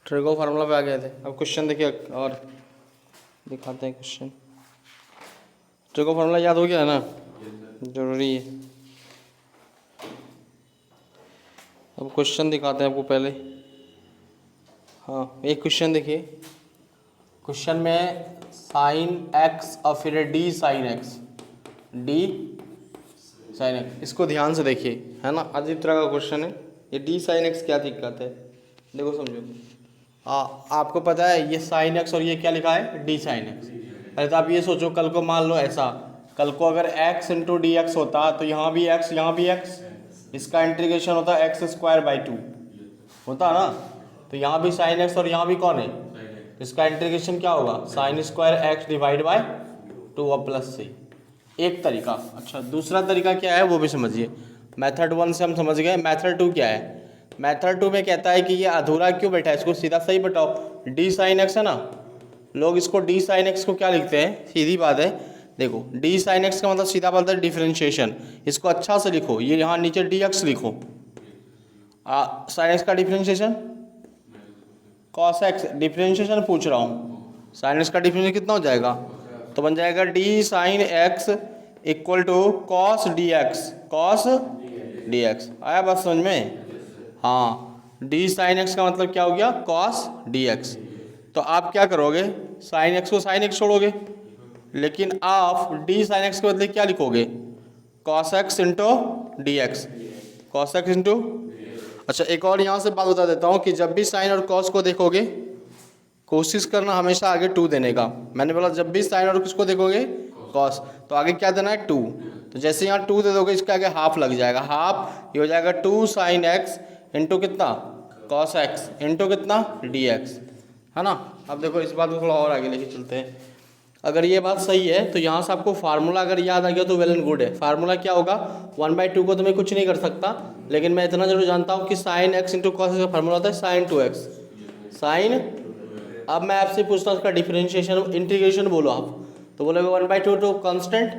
Trigo formula पे आ गए थे। अब क्वेश्चन देखिए और दिखाते हैं क्वेश्चन। ट्रिगो फार्मूला याद हो गया है ना, जरूरी है। अब क्वेश्चन दिखाते हैं आपको पहले। हाँ, एक क्वेश्चन देखिए। क्वेश्चन में साइन एक्स और फिर D sine x, D sine x, इसको ध्यान से देखिए, है ना, अजीब तरह का क्वेश्चन है ये। डी साइन एक्स क्या दिक्कत है, देखो समझो। आपको पता है ये साइन एक्स और ये क्या लिखा है, डी साइन एक्स। पहले तो आप ये सोचो, कल को मान लो ऐसा, कल को अगर x इंटू डी एक्स होता तो यहाँ भी x यहाँ भी x, इसका इंटीग्रेशन होता एक्स स्क्वायर बाई 2 होता ना। तो यहाँ भी साइन एक्स और यहाँ भी कौन है, इसका इंटीग्रेशन क्या होगा, sine square x divide by 2 और प्लस c। एक तरीका। अच्छा, दूसरा तरीका क्या है वो भी समझिए। मेथड 1 से हम समझ गए, मेथड 2 क्या है। मेथड 2 में कहता है कि ये अधूरा क्यों बैठा है, इसको सीधा सही बताओ। डी साइन एक्स है ना, लोग इसको डी साइन एक्स को क्या लिखते हैं, सीधी बात है। देखो डी साइन एक्स का मतलब सीधा बात है डिफरेंशिएशन, इसको अच्छा से लिखो, ये यहाँ नीचे डी एक्स लिखो। साइन एक्स का डिफरेंशिएशन कॉस एक्स, डिफरेंशिएशन पूछ रहा हूँ, साइन एक्स का डिफरेंशिएशन कितना हो जाएगा, तो बन जाएगा d sine x equal to cos d x, cos d x. आया बात समझ में। हाँ, डी साइन एक्स का मतलब क्या हो गया, कॉस डी एक्स। तो आप क्या करोगे, साइन एक्स को साइन एक्स छोड़ोगे, लेकिन आप डी साइन एक्स के बदले क्या लिखोगे, cos x into d x, cos x into. अच्छा, एक और यहाँ से बात बता देता हूँ कि जब भी साइन और कॉस को देखोगे कोशिश करना हमेशा आगे 2 देने का। मैंने बोला जब भी साइन और किसको देखोगे, कॉस, तो आगे क्या देना है 2। तो जैसे यहाँ 2 दे दोगे, इसके आगे हाफ लग जाएगा, हाफ ये हो जाएगा 2 साइन एक्स इंटू कितना, कॉस एक्स इंटू कितना, डी एक्स, है ना। अब देखो इस बात को थोड़ा और आगे लेके चलते हैं। अगर ये बात सही है तो यहाँ से आपको फार्मूला अगर याद आ गया तो वेल एंड गुड है। फार्मूला क्या होगा, 1/2 को तो मैं कुछ नहीं कर सकता, लेकिन मैं इतना जरूर जानता हूँ कि साइन एक्स इंटू कॉस का फार्मूला होता है साइन 2x, साइन। अब मैं आपसे पूछता हूँ उसका डिफरेंशिएशन, इंटीग्रेशन बोलो आप, तो बोलोगे 1/2 टू कॉन्स्टेंट।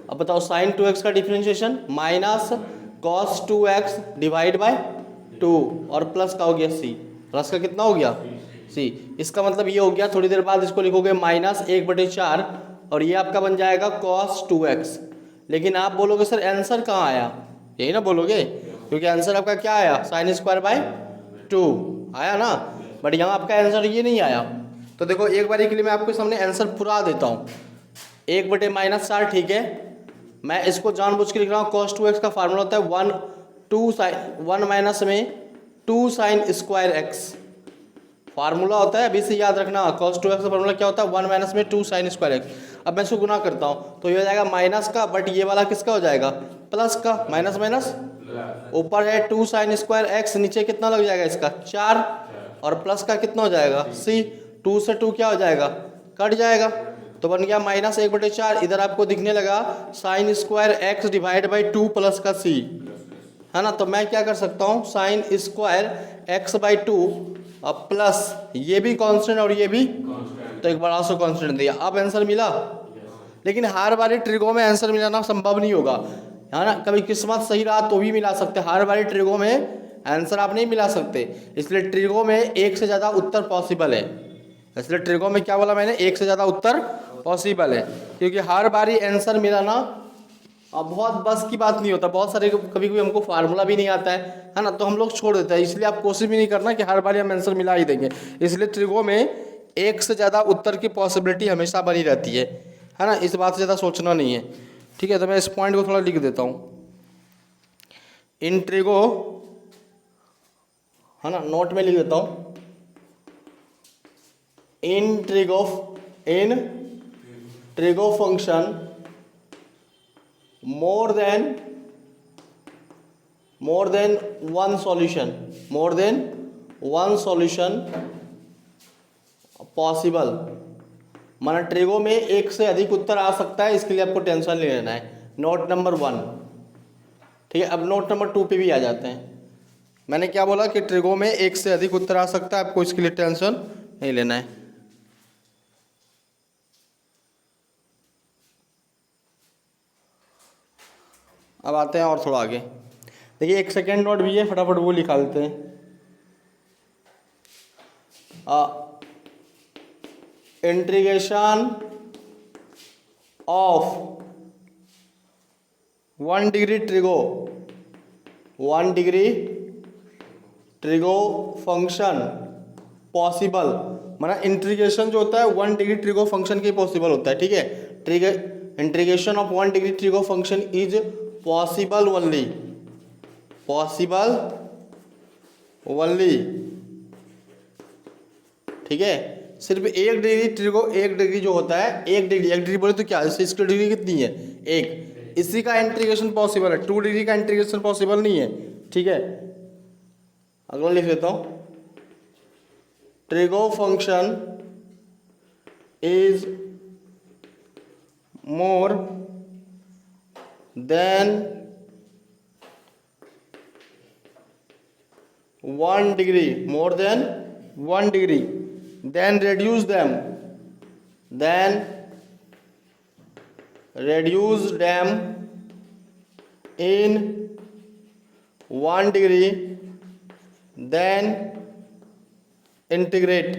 अब बताओ साइन 2x का differentiation minus cos 2x divide by 2 और प्लस का हो गया c, प्लस का कितना हो गया c। इसका मतलब ये हो गया, थोड़ी देर बाद इसको लिखोगे -1/4 और ये आपका बन जाएगा cos 2x। लेकिन आप बोलोगे सर आंसर कहाँ आया, यही ना बोलोगे, क्योंकि आंसर आपका क्या आया, साइन स्क्वायर बाय 2 आया ना। बट यहाँ आपका आंसर ये नहीं आया। तो देखो एक बार के लिए मैं आपके सामने आंसर पूरा देता हूँ। 1/-4 ठीक है, मैं इसको जानबूझ के लिख रहा हूँ। cos 2x का फार्मूला होता है 1 माइनस में 2 साइन स्क्वायर एक्स, फार्मूला होता है, अभी से याद रखना। cos 2x का फार्मूला क्या होता है, 1 माइनस में 2 साइन स्क्वायर एक्स। अब मैं इसको गुना करता हूँ तो ये हो जाएगा माइनस का, बट ये वाला किसका हो जाएगा, प्लस का, माइनस माइनस ऊपर है 2 साइन स्क्वायर एक्स, नीचे कितना लग जाएगा इसका 4, और प्लस का कितना हो जाएगा c, 2 से 2 क्या हो जाएगा, कट जाएगा, तो बन गया -1/4। इधर आपको दिखने लगा sine square x divide by 2 plus का c, है ना। तो मैं क्या कर सकता हूँ, साइन स्क्वायर एक्स बाई 2 और प्लस ये भी कांस्टेंट और ये भी, तो एक बड़ा सा कांस्टेंट दिया। अब आंसर मिला। लेकिन हर बारी ट्रिगो में आंसर मिलाना संभव नहीं होगा, है ना। कभी किस्मत सही रहा तो भी मिला सकते, हर बारी ट्रिगो में आंसर आप नहीं मिला सकते। इसलिए ट्रिगो में एक से ज़्यादा उत्तर पॉसिबल है। इसलिए ट्रिगो में क्या बोला मैंने, एक से ज़्यादा उत्तर पॉसिबल है, क्योंकि हर बारी आंसर मिलाना अब बहुत बस की बात नहीं होता। बहुत सारे कभी कभी हमको फार्मूला भी नहीं आता है ना, तो हम लोग छोड़ देते हैं। इसलिए आप कोशिश भी नहीं करना कि हर बार हम आंसर मिला ही देंगे। इसलिए ट्रिगो में एक से ज़्यादा उत्तर की पॉसिबिलिटी हमेशा बनी रहती है ना। इस बात से ज़्यादा सोचना नहीं है, ठीक है। तो मैं इस पॉइंट को थोड़ा लिख देता हूँ। इन ट्रिगो, है ना, नोट में लिख देता हूँ। इन trigo function more than one solution, more than one solution possible। माना ट्रिगो में एक से अधिक उत्तर आ सकता है, इसके लिए आपको टेंशन नहीं लेना है। नोट नंबर 1, ठीक है। अब नोट नंबर 2 पे भी आ जाते हैं। मैंने क्या बोला कि ट्रिगो में एक से अधिक उत्तर आ सकता है, आपको इसके लिए टेंशन नहीं लेना है। अब आते हैं और थोड़ा आगे। देखिए एक सेकेंड नोट भी है, फटाफट वो लिखा देते हैं। Integration of 1 degree trigo function possible, माना इंटीग्रेशन जो होता है 1 डिग्री ट्रिगो फंक्शन के पॉसिबल होता है, ठीक है। Integration of 1 degree trigo function is possible only, ठीक है। सिर्फ 1 डिग्री जो होता है, 1 डिग्री बोले तो क्या, इसकी डिग्री कितनी है, 1, इसी का इंटीग्रेशन पॉसिबल है। 2 डिग्री का इंटीग्रेशन पॉसिबल नहीं है, ठीक है। अगला लिख लेता हूं, trigo function is more than 1 degree, then reduce them in 1 degree, then integrate।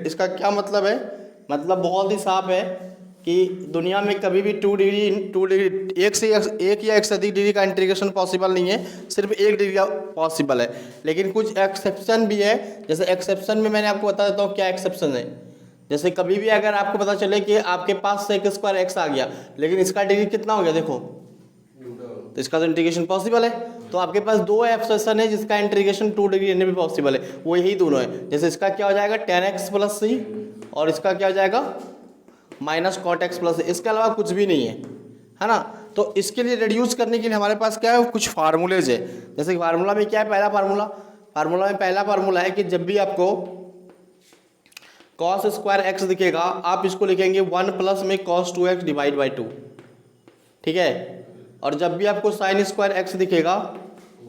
इसका क्या मतलब है, मतलब बहुत ही साफ है कि दुनिया में कभी भी 2 डिग्री एक या एक से अधिक डिग्री का इंटीग्रेशन पॉसिबल नहीं है, सिर्फ 1 डिग्री का पॉसिबल है। लेकिन कुछ एक्सेप्शन भी है, जैसे एक्सेप्शन में मैंने आपको बता देता हूँ क्या एक्सेप्शन है। जैसे कभी भी अगर आपको पता चले कि आपके पास सेक स्क्वायर एक्स आ गया, लेकिन इसका डिग्री कितना हो गया देखो, तो इसका तो इंटीग्रेशन पॉसिबल है। तो आपके पास 2 एक्सेप्शन है जिसका इंटीग्रेशन 2 डिग्री भी पॉसिबल है, वो यही दोनों है। जैसे इसका क्या हो जाएगा tan x प्लस सी, और इसका क्या हो जाएगा माइनस कॉट एक्स प्लस, इसके अलावा कुछ भी नहीं है ना। तो इसके लिए रिड्यूस करने के लिए हमारे पास क्या है, कुछ फार्मूलेज है। जैसे फार्मूला में क्या है, फार्मूला में पहला फार्मूला है कि जब भी आपको cos स्क्वायर एक्स दिखेगा, आप इसको लिखेंगे 1 प्लस में cos 2x डिवाइड बाई 2, ठीक है। और जब भी आपको साइन स्क्वायर एक्स दिखेगा,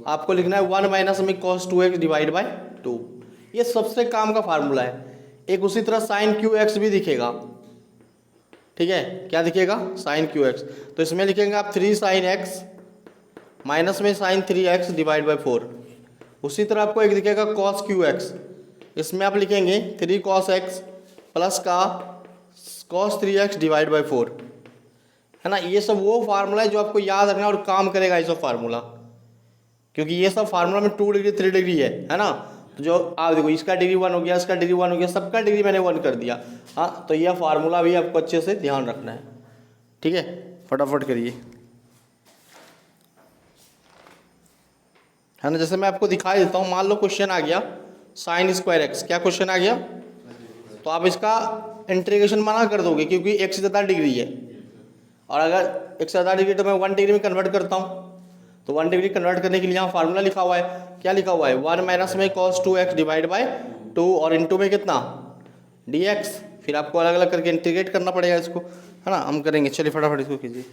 आपको लिखना है 1 माइनस में cos 2x डिवाइड बाई 2। ये सबसे काम का फार्मूला है। एक उसी तरह साइन क्यू एक्स भी दिखेगा, ठीक है। क्या दिखेगा, साइन क्यू एक्स, तो इसमें लिखेंगे आप 3 साइन एक्स माइनस में साइन 3x डिवाइड बाई 4। उसी तरह आपको एक दिखेगा cos क्यू एक्स, इसमें आप लिखेंगे 3 cos x प्लस का cos 3x डिवाइड बाई 4, है ना। ये सब वो फार्मूला है जो आपको याद रखना और काम करेगा ये सब फार्मूला, क्योंकि ये सब फार्मूला में 2 डिग्री 3 डिग्री है ना। तो जो आप देखो, इसका डिग्री 1 हो गया, इसका डिग्री 1 हो गया, सबका डिग्री मैंने 1 कर दिया। हाँ, तो यह फार्मूला भी आपको अच्छे से ध्यान रखना है, ठीक है। फटाफट करिए, है ना। जैसे मैं आपको दिखाई देता हूँ, मान लो क्वेश्चन आ गया साइन स्क्वायर एक्स, क्या क्वेश्चन आ गया, तो आप इसका इंटीग्रेशन मना कर दोगे क्योंकि एक से ज़्यादा डिग्री है। और अगर एक से ज़्यादा डिग्री तो मैं 1 डिग्री में कन्वर्ट करता हूँ, तो 1 डिग्री कन्वर्ट करने के लिए यहाँ फार्मूला लिखा हुआ है। क्या लिखा हुआ है, 1 माइनस में cos 2x डिवाइड बाई 2, और इनटू में कितना dx। फिर आपको अलग अलग करके इंटीग्रेट करना पड़ेगा इसको, है ना। हम करेंगे, चलिए फटाफट इसको कीजिए।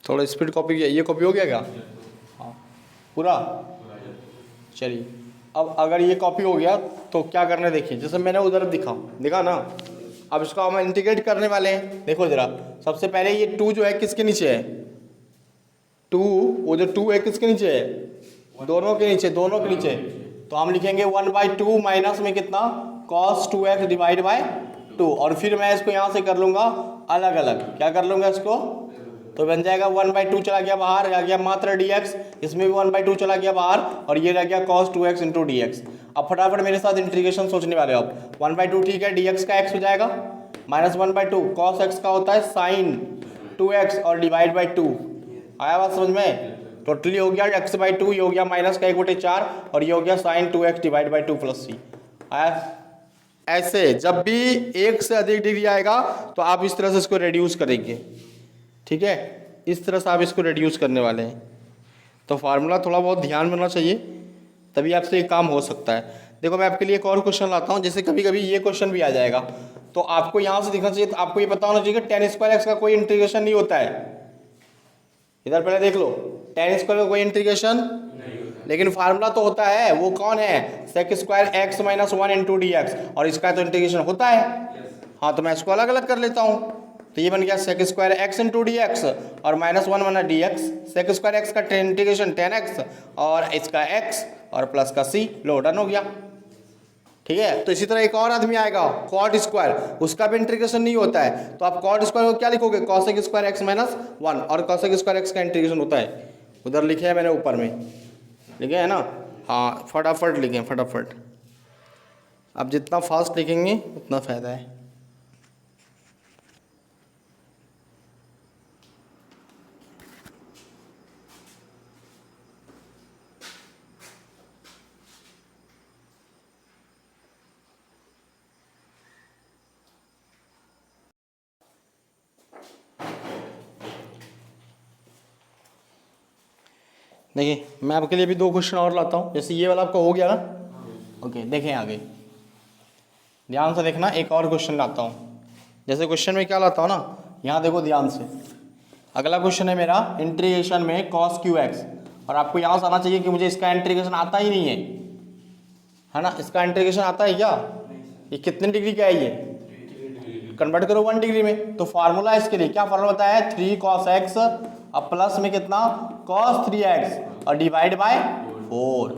थोड़ा स्पीड कॉपी किया, ये कॉपी हो गया क्या, हाँ पूरा। चलिए, अब अगर ये कॉपी हो गया तो क्या करना है देखिए, जैसे मैंने उधर दिखा ना। अब इसको हम इंटीग्रेट करने वाले हैं। देखो जरा, सबसे पहले ये 2 जो है किसके नीचे है, 2, वो जो 2 है किसके नीचे है, दोनों के नीचे। तो हम लिखेंगे 1/2 माइनस में कितना cos 2x डिवाइड बाई 2, और फिर मैं इसको यहाँ से कर लूँगा अलग अलग। क्या कर लूँगा इसको, तो बन जाएगा 1/2 चला गया बाहर, आ गया मात्र dx, इसमें भी 1/2 चला गया बाहर, और ये रह गया cos 2x इंटू dx। अब फटाफट मेरे साथ इंटीग्रेशन सोचने वाले हो आप। 1/2 ठीक है, dx का x हो जाएगा, माइनस 1/2 cos x का होता है sin 2x और डिवाइड बाई 2। आया बात समझ में, टोटली हो गया x/2, ये हो गया माइनस का 1/4, और ये हो गया sin 2x divide by 2 plus c। आया, ऐसे जब भी एक से अधिक डिग्री आएगा तो आप इस तरह से इसको रिड्यूस करेंगे, ठीक है, इस तरह से आप इसको रिड्यूस करने वाले हैं। तो फार्मूला थोड़ा बहुत ध्यान में होना चाहिए, तभी आपसे ये काम हो सकता है। देखो मैं आपके लिए एक और क्वेश्चन लाता हूँ, जैसे कभी कभी ये क्वेश्चन भी आ जाएगा, तो आपको यहाँ से दिखना चाहिए, तो आपको ये पता होना चाहिए कि tan स्क्वायर एक्स का कोई इंटीग्रेशन नहीं होता है। इधर पहले देख लो, tan स्क्वायर का कोई इंटीग्रेशन, लेकिन फार्मूला तो होता है। वो कौन है, sec square x minus 1 into d x, और इसका तो इंटीग्रेशन होता है। हाँ तो मैं इसको अलग अलग कर लेता हूँ, तो ये बन गया sec square x into d x और माइनस 1 बना d x, sec square x का इंटीग्रेशन tan एक्स और इसका x और प्लस का c, लो डन हो गया, ठीक है। तो इसी तरह एक और आदमी आएगा कॉट स्क्वायर, उसका भी इंटीग्रेशन नहीं होता है, तो आप कॉट स्क्वायर को क्या लिखोगे, कॉसेक स्क्वायर एक्स माइनस 1, और कॉसेक स्क्वायर एक्स का इंटीग्रेशन होता है, उधर लिखे है मैंने ऊपर में, लिखे है ना। हाँ फटाफट लिखें फटाफट, आप जितना फास्ट लिखेंगे उतना फ़ायदा है। देखिए मैं आपके लिए भी दो क्वेश्चन और लाता हूँ, जैसे ये वाला आपका हो गया ना, ओके देखें आगे ध्यान से देखना, एक और क्वेश्चन लाता हूँ। जैसे क्वेश्चन में क्या लाता हूँ ना, यहाँ देखो ध्यान से, अगला क्वेश्चन है मेरा इंटीग्रेशन में कॉस क्यू एक्स, और आपको यहाँ से आना चाहिए कि मुझे इसका इंटीग्रेशन आता ही नहीं है ना, इसका इंटीग्रेशन आता है क्या, ये कितने डिग्री का है, ये कन्वर्ट करो 1 डिग्री में, तो फार्मूला इसके लिए क्या फार्मूला बताया है, 3 cos x अब प्लस में कितना cos 3x और डिवाइड बाय 4।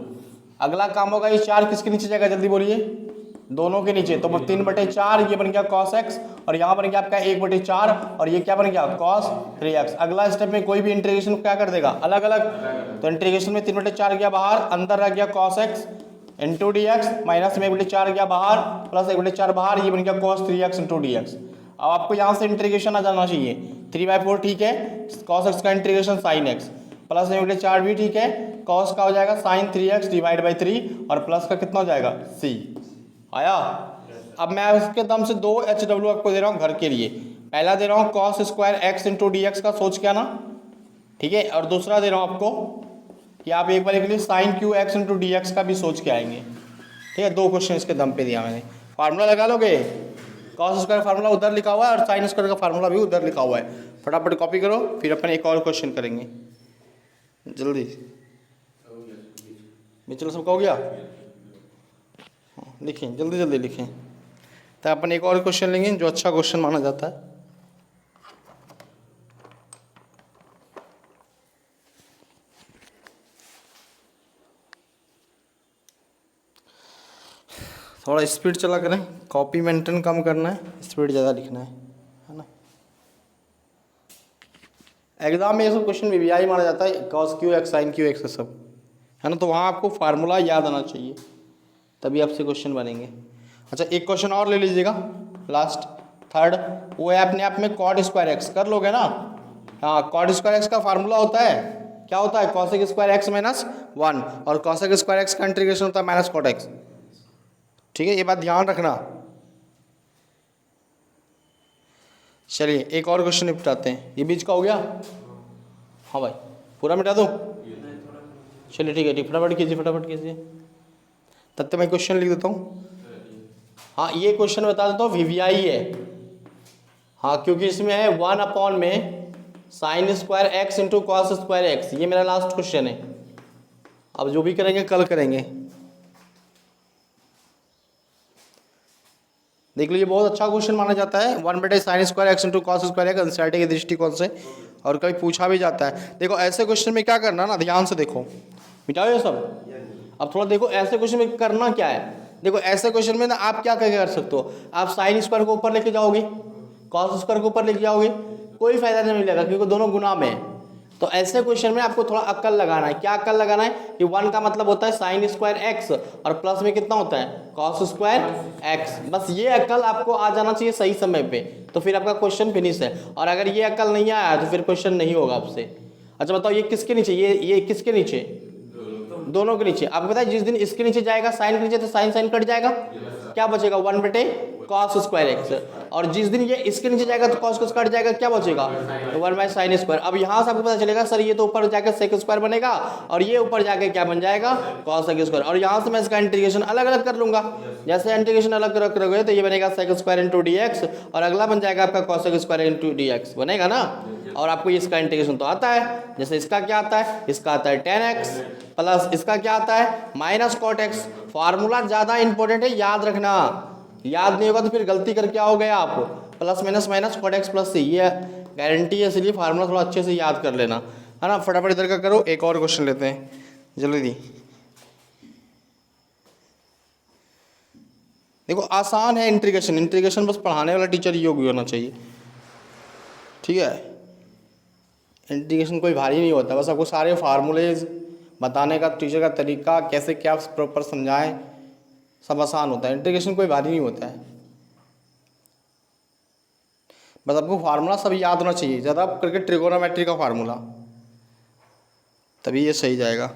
अगला काम होगा ये 4 किसके नीचे जाएगा, जल्दी बोलिए, दोनों के नीचे, तो 3/4 ये बन गया cos x और यहाँ बन गया आपका 1/4 और ये क्या बन गया cos 3x। अगला स्टेप में कोई भी इंटीग्रेशन क्या कर देगा, अलग अलग, तो इंटीग्रेशन में 3/4 गया बाहर, अंदर रह गया cos x into d x, minus में 1/4 गया बाहर, प्लस 1/4 बाहर, ये बन गया cos 3x into d x. अब आपको यहाँ से इंटीग्रेशन आ जाना चाहिए, 3/4 ठीक है, cos x का इंटीग्रेशन sin x, प्लस 1/4 भी ठीक है, cos का हो जाएगा sin 3x डिवाइड बाई 3 और प्लस का कितना हो जाएगा c आया। अब मैं इसके दम से 2 HW आपको दे रहा हूँ घर के लिए, पहला दे रहा हूँ cos square x into d x का सोच के आना, ठीक है, और दूसरा दे रहा हूँ आपको कि आप एक बार के लिए sin Q x into d x का भी सोच के आएंगे, ठीक है। 2 क्वेश्चन इसके दम पे दिया मैंने, फार्मूला लगा लोगे, cos स्क्वायर फार्मूला उधर लिखा हुआ है और sin स्क्वायर का फार्मूला भी उधर लिखा हुआ है, फटाफट कॉपी करो, फिर अपन एक और क्वेश्चन करेंगे जल्दी। चलो सबका हो गया, हाँ लिखें जल्दी जल्दी लिखें, तो अपन एक और क्वेश्चन लेंगे जो अच्छा क्वेश्चन माना जाता है। थोड़ा स्पीड चला करें, कॉपी मेंटेन कम करना है, स्पीड ज़्यादा लिखना है ना। एग्जाम में ये सब क्वेश्चन भी आई माना जाता है, cos Q x sin Q x सब, है ना, तो वहाँ आपको फार्मूला याद आना चाहिए, तभी आपसे क्वेश्चन बनेंगे। अच्छा एक क्वेश्चन और ले लीजिएगा, लास्ट थर्ड, वो है अपने आप में cot स्क्वायर एक्स, कर लोगे ना, हाँ cot स्क्वायर एक्स का फार्मूला होता है, क्या होता है, cosec स्क्वायर एक्स माइनस 1 और cosec स्क्वायर एक्स का इंटीग्रेशन होता है माइनस cot एक्स, ठीक है, ये बात ध्यान रखना। चलिए एक और क्वेश्चन निपटाते हैं, ये बीच का हो गया, हाँ भाई पूरा मिटा दो, चलिए ठीक है, फटाफट कीजिए फटाफट कीजिए, तब तक मैं क्वेश्चन लिख देता हूँ। हाँ ये क्वेश्चन बता देता हूँ वीवीआई है, हाँ क्योंकि इसमें है 1 में sine square x into cos square x, ये मेरा लास्ट क्वेश्चन है, अब जो भी करेंगे कल करेंगे। देख लीजिए बहुत अच्छा क्वेश्चन माना जाता है, 1/sin square x into cos square x NCERT के दृष्टिकोण से, और कभी पूछा भी जाता है। देखो ऐसे क्वेश्चन में क्या करना ना, ध्यान से देखो, मिटाओ ये सब। अब थोड़ा देखो ऐसे क्वेश्चन में करना क्या है, देखो ऐसे क्वेश्चन में ना आप क्या कर सकते हो, आप साइन स्क्वायर को ऊपर लेके जाओगे, कॉस स्क्वायर को ऊपर लेके जाओगे, कोई फायदा नहीं मिलेगा क्योंकि दोनों गुना में है। तो ऐसे क्वेश्चन में आपको थोड़ा अक्ल लगाना है, क्या अक्ल लगाना है कि 1 का मतलब होता है साइन स्क्वायर एक्स और प्लस में कितना होता है कॉस स्क्वायर एक्स, बस ये अक्ल आपको आ जाना चाहिए सही समय पे, तो फिर आपका क्वेश्चन फिनिश है। और अगर ये अक्ल नहीं आया तो फिर क्वेश्चन नहीं होगा आपसे। अच्छा बताओ ये किसके नीचे, ये किसके नीचे, दोनों के नीचे। आपको पता है जिस दिन इसके नीचे जाएगा साइन के नीचे तो साइन साइन कट जाएगा, क्या बचेगा 1 बटे कॉस स्क्वायर एक्स, और जिस दिन ये इसके नीचे जाएगा तो कॉस कट जाएगा, क्या बचेगा 1 बाय साइन स्क्वायर। अब यहाँ से आपको पता चलेगा सर ये तो ऊपर जाकर सेक स्क्वायर बनेगा और ये ऊपर जाके क्या बन जाएगा कॉस सेक स्क्वायर, और यहाँ से मैं इसका इंटीग्रेशन अलग अलग कर लूंगा। जैसे इंटीग्रेशन अलग रख रहोगे तो ये बनेगा sec square into d x, और अगला बन जाएगा आपका cosec square into d x बनेगा ना। और आपको इसका इंटीग्रेशन तो आता है, जैसे इसका क्या आता है, इसका आता है tan x प्लस इसका क्या आता है माइनस cot x। फार्मूला ज्यादा इंपॉर्टेंट है, याद रखना, याद नहीं होगा तो फिर गलती करके आओगे आप। Plus minus minus cot x plus c, ये गारंटी है, इसलिए फार्मूला थोड़ा अच्छे से याद कर लेना, है ना। फटाफट इधर का करो, एक और क्वेश्चन लेते हैं जल्दी। देखो आसान है इंटीग्रेशन, इंटीग्रेशन बस पढ़ाने वाला टीचर योग्य होना चाहिए, ठीक है। इंटीग्रेशन कोई भारी नहीं होता, बस आपको सारे फार्मूलेज बताने का टीचर का तरीका, कैसे क्या प्रॉपर समझाएं, सब आसान होता है। इंटीग्रेशन कोई भारी नहीं होता है, बस आपको फार्मूला सब याद होना चाहिए, ज़्यादा आप करके ट्रिगोनोमेट्री का फार्मूला, तभी ये सही जाएगा,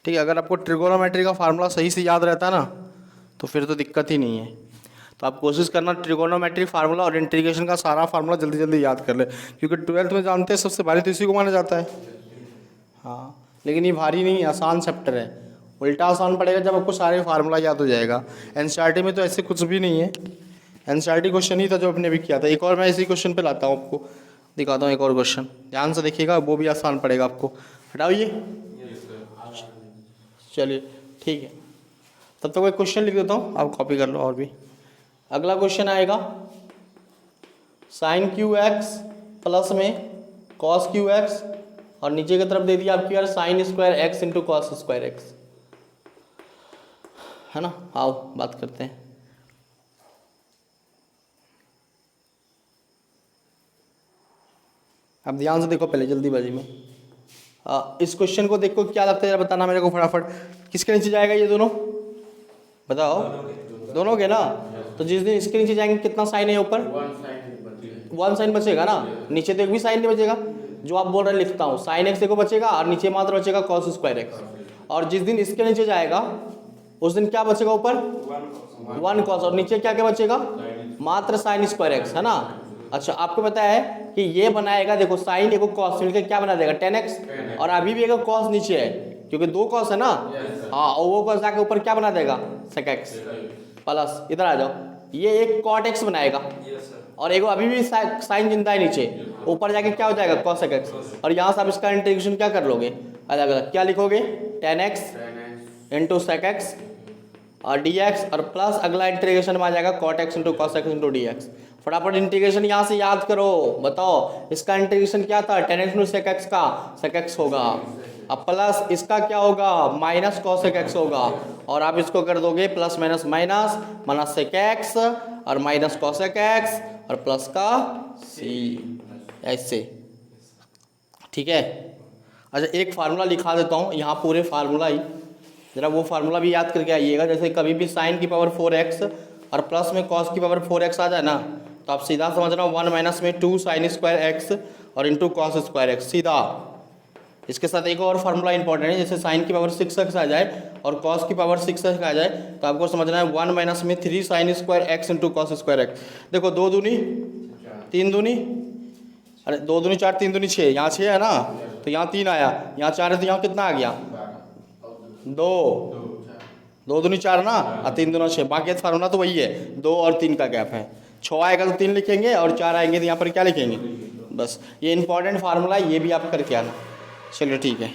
ठीक है। अगर आपको ट्रिगोनोमेट्री का फार्मूला सही से याद रहता ना तो फिर तो दिक्कत ही नहीं है। तो आप कोशिश करना ट्रिगोनोमेट्री फार्मूला और इंटीग्रेशन का सारा फार्मूला जल्दी जल्दी याद कर ले, क्योंकि 12th में जानते हैं सबसे भारी तो इसी को माना जाता है। हाँ, लेकिन ये भारी नहीं है, आसान चैप्टर है, उल्टा आसान पड़ेगा जब आपको सारे फार्मूला याद हो जाएगा। एनसीईआरटी में तो ऐसे कुछ भी नहीं है, एनसीईआरटी क्वेश्चन ही था जो आपने भी किया था। एक और मैं इसी क्वेश्चन पर लाता हूँ, आपको दिखाता हूँ एक और क्वेश्चन, ध्यान से देखिएगा, वो भी आसान पड़ेगा आपको। हटाओ ये, चलिए ठीक है, तब तक एक क्वेश्चन लिख देता हूँ, आप कॉपी कर लो। और भी अगला क्वेश्चन आएगा साइन क्यू एक्स प्लस में कॉस क्यू एक्स, और नीचे की तरफ दे दिया आपकी यार sine square x into cos square x, है ना। आओ बात करते हैं। अब ध्यान से देखो पहले जल्दीबाजी में, इस क्वेश्चन को देखो क्या लगता है जरा बताना मेरे को फटाफट। किसके नीचे जाएगा ये दोनों, बताओ, दोनों के ना। तो जिस दिन इसके नीचे जाएंगे कितना साइन है ऊपर, 1 साइन बचेगा ना, नीचे तो एक भी साइन नहीं बचेगा। जो आप बोल रहे हैं लिखता हूँ, साइन एक्स देखो बचेगा और नीचे मात्र बचेगा कॉस स्क्वायर एक्स। और जिस दिन इसके नीचे जाएगा उस दिन क्या बचेगा ऊपर 1 कॉस, और नीचे क्या क्या बचेगा मात्र साइन स्क्वायर एक्स, है ना। अच्छा आपको पता है कि ये बनाएगा, देखो साइन एक कॉस मिलकर क्या बना देगा tan x, और अभी भी एक कॉस नीचे है क्योंकि 2 कॉस है ना। हाँ, और वो कॉस जाके ऊपर क्या बना देगा sec x प्लस, इधर आ जाओ, ये एक cot x बनाएगा, और एक अभी भी साइन जिंदा है नीचे, ऊपर जाके क्या हो जाएगा cos sec x। और यहाँ से आप इसका इंटीग्रेशन क्या कर लोगे, अलग अलग क्या लिखोगे tan x into sec x और dx, और प्लस अगला इंटीग्रेशन में आ जाएगा cot x into cos x into dx। फटाफट इंटीग्रेशन यहाँ से याद करो, बताओ इसका इंटीग्रेशन क्या था tan x into sec x का sec x होगा, अब प्लस इसका क्या होगा माइनस cos sec x होगा, और आप इसको कर दोगे plus minus minus minus sec x और माइनस cos sec x और प्लस का c, ऐसे, ठीक है। अच्छा एक फार्मूला लिखा देता हूँ यहाँ, पूरे फार्मूला ही, जरा वो फार्मूला भी याद करके आइएगा। जैसे कभी भी साइन की पावर 4x और प्लस में कॉस की पावर 4x आ जाए ना, तो आप सीधा समझना 1 माइनस में 2 साइन स्क्वायर एक्स और इंटू कॉस स्क्वायर एक्स, सीधा। इसके साथ एक और फार्मूला इंपॉर्टेंट है, जैसे साइन की पावर 6x आ जाए और कॉस की पावर 6x आ जाए, तो आपको समझना है 1 माइनस में 3 sine square x into cos square x. देखो 2 दूनी 3 दूनी, अरे 2 दूनी 4 3 दूनी 6, यहाँ 6 है ना, तो यहाँ 3 आया, यहाँ 4 है तो यहाँ कितना आ गया 2 दूनी 4 ना, और 3 दूना 6, बाकी फार्मूला तो वही है, 2 और 3 का गैप है। 6 आएगा तो 3 लिखेंगे और 4 आएंगे तो यहाँ पर क्या लिखेंगे, बस ये इंपॉर्टेंट फार्मूला है, ये भी आप करके आना। चलिए ठीक है।